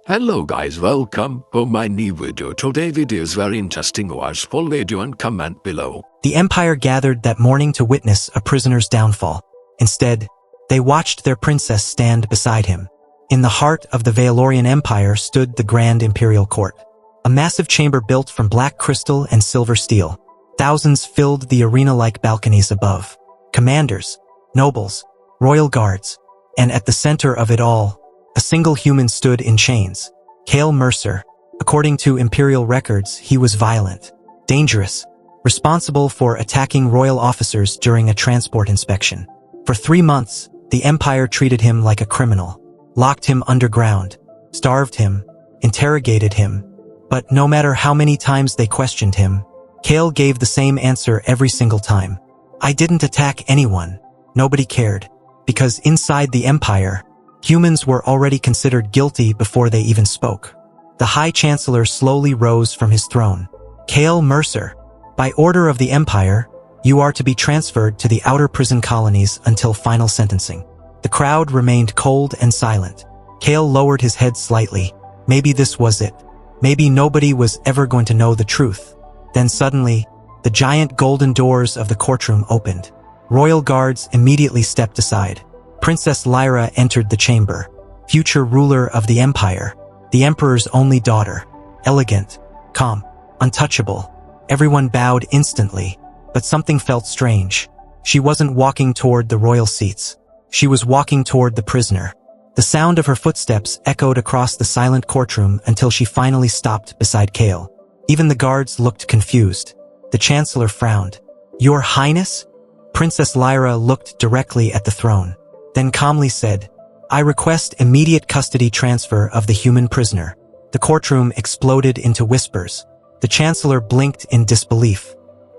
Hello guys, welcome to my new video. Today video is very interesting. Watch full video and comment below. The Empire gathered that morning to witness a prisoner's downfall. Instead, they watched their princess stand beside him. In the heart of the Valorian Empire stood the Grand Imperial Court, a massive chamber built from black crystal and silver steel. Thousands filled the arena-like balconies above. Commanders, nobles, royal guards, and at the center of it all, a single human stood in chains. Cale Mercer. According to imperial records, he was violent, dangerous, responsible for attacking royal officers during a transport inspection. For 3 months, the Empire treated him like a criminal, locked him underground, starved him, interrogated him. But no matter how many times they questioned him, Cale gave the same answer every single time. I didn't attack anyone. Nobody cared. Because inside the Empire, humans were already considered guilty before they even spoke. The High Chancellor slowly rose from his throne. Cale Mercer, by order of the Empire, you are to be transferred to the outer prison colonies until final sentencing. The crowd remained cold and silent. Cale lowered his head slightly. Maybe this was it. Maybe nobody was ever going to know the truth. Then suddenly, the giant golden doors of the courtroom opened. Royal guards immediately stepped aside. Princess Lyra entered the chamber, future ruler of the Empire, the Emperor's only daughter. Elegant, calm, untouchable. Everyone bowed instantly, but something felt strange. She wasn't walking toward the royal seats. She was walking toward the prisoner. The sound of her footsteps echoed across the silent courtroom until she finally stopped beside Cale. Even the guards looked confused. The Chancellor frowned. Your Highness? Princess Lyra looked directly at the throne, then calmly said, I request immediate custody transfer of the human prisoner. The courtroom exploded into whispers. The Chancellor blinked in disbelief.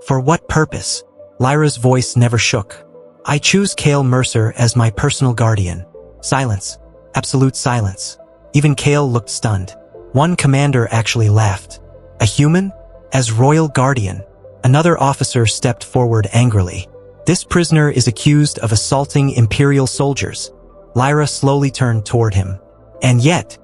For what purpose? Lyra's voice never shook. I choose Cale Mercer as my personal guardian. Silence. Absolute silence. Even Cale looked stunned. One commander actually laughed. A human? As royal guardian? Another officer stepped forward angrily. This prisoner is accused of assaulting imperial soldiers. Lyra slowly turned toward him. And yet,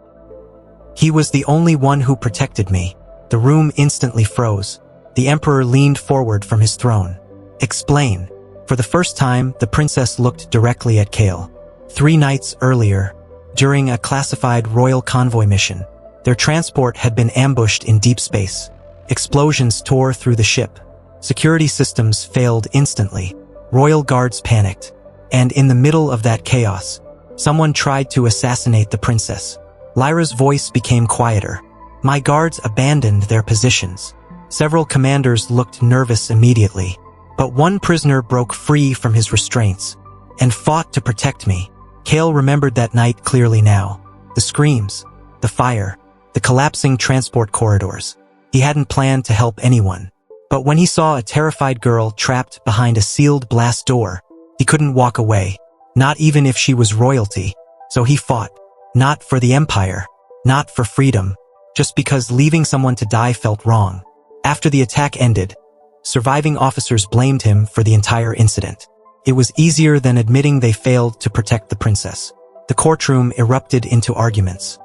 he was the only one who protected me. The room instantly froze. The Emperor leaned forward from his throne. Explain. For the first time, the princess looked directly at Cale. 3 nights earlier, during a classified royal convoy mission, their transport had been ambushed in deep space. Explosions tore through the ship. Security systems failed instantly. Royal guards panicked. And in the middle of that chaos, someone tried to assassinate the princess. Lyra's voice became quieter. My guards abandoned their positions. Several commanders looked nervous immediately. But one prisoner broke free from his restraints and fought to protect me. Cale remembered that night clearly now. The screams, the fire, the collapsing transport corridors. He hadn't planned to help anyone. But when he saw a terrified girl trapped behind a sealed blast door, he couldn't walk away, not even if she was royalty. So he fought, not for the Empire, not for freedom, just because leaving someone to die felt wrong. After the attack ended, surviving officers blamed him for the entire incident. It was easier than admitting they failed to protect the princess. The courtroom erupted into arguments.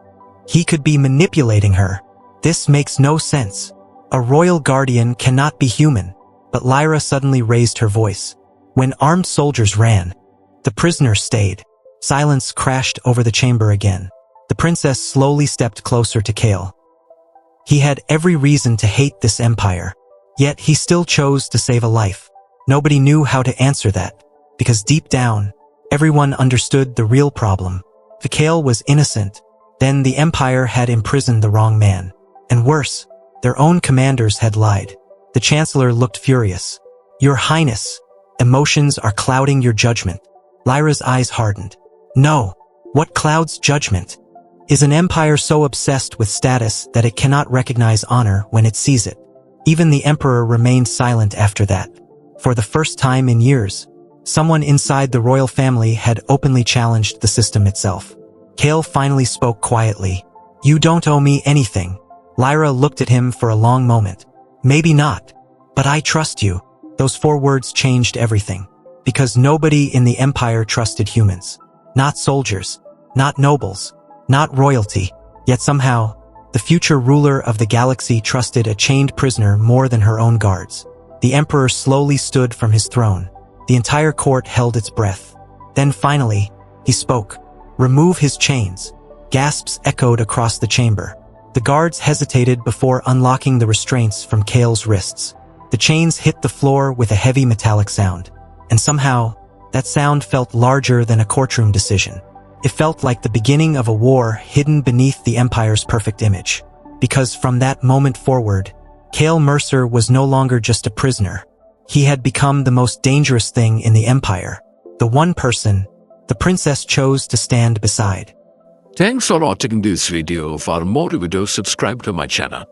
He could be manipulating her. This makes no sense. A royal guardian cannot be human. But Lyra suddenly raised her voice. When armed soldiers ran, the prisoner stayed. Silence crashed over the chamber again. The princess slowly stepped closer to Cale. He had every reason to hate this empire, yet he still chose to save a life. Nobody knew how to answer that, because deep down, everyone understood the real problem. If Cale was innocent, then the empire had imprisoned the wrong man. And worse, their own commanders had lied. The Chancellor looked furious. Your Highness, emotions are clouding your judgment. Lyra's eyes hardened. No, what clouds judgment? Is an empire so obsessed with status that it cannot recognize honor when it sees it? Even the Emperor remained silent after that. For the first time in years, someone inside the royal family had openly challenged the system itself. Cale finally spoke quietly. You don't owe me anything. Lyra looked at him for a long moment. Maybe not, but I trust you. Those 4 words changed everything. Because nobody in the Empire trusted humans. Not soldiers, not nobles, not royalty. Yet somehow, the future ruler of the galaxy trusted a chained prisoner more than her own guards. The emperor slowly stood from his throne. The entire court held its breath. Then finally, he spoke. "Remove his chains." Gasps echoed across the chamber. The guards hesitated before unlocking the restraints from Kale's wrists. The chains hit the floor with a heavy metallic sound. And somehow, that sound felt larger than a courtroom decision. It felt like the beginning of a war hidden beneath the Empire's perfect image. Because from that moment forward, Kale Mercer was no longer just a prisoner. He had become the most dangerous thing in the Empire. The one person the princess chose to stand beside. Thanks for watching this video. For more videos, subscribe to my channel.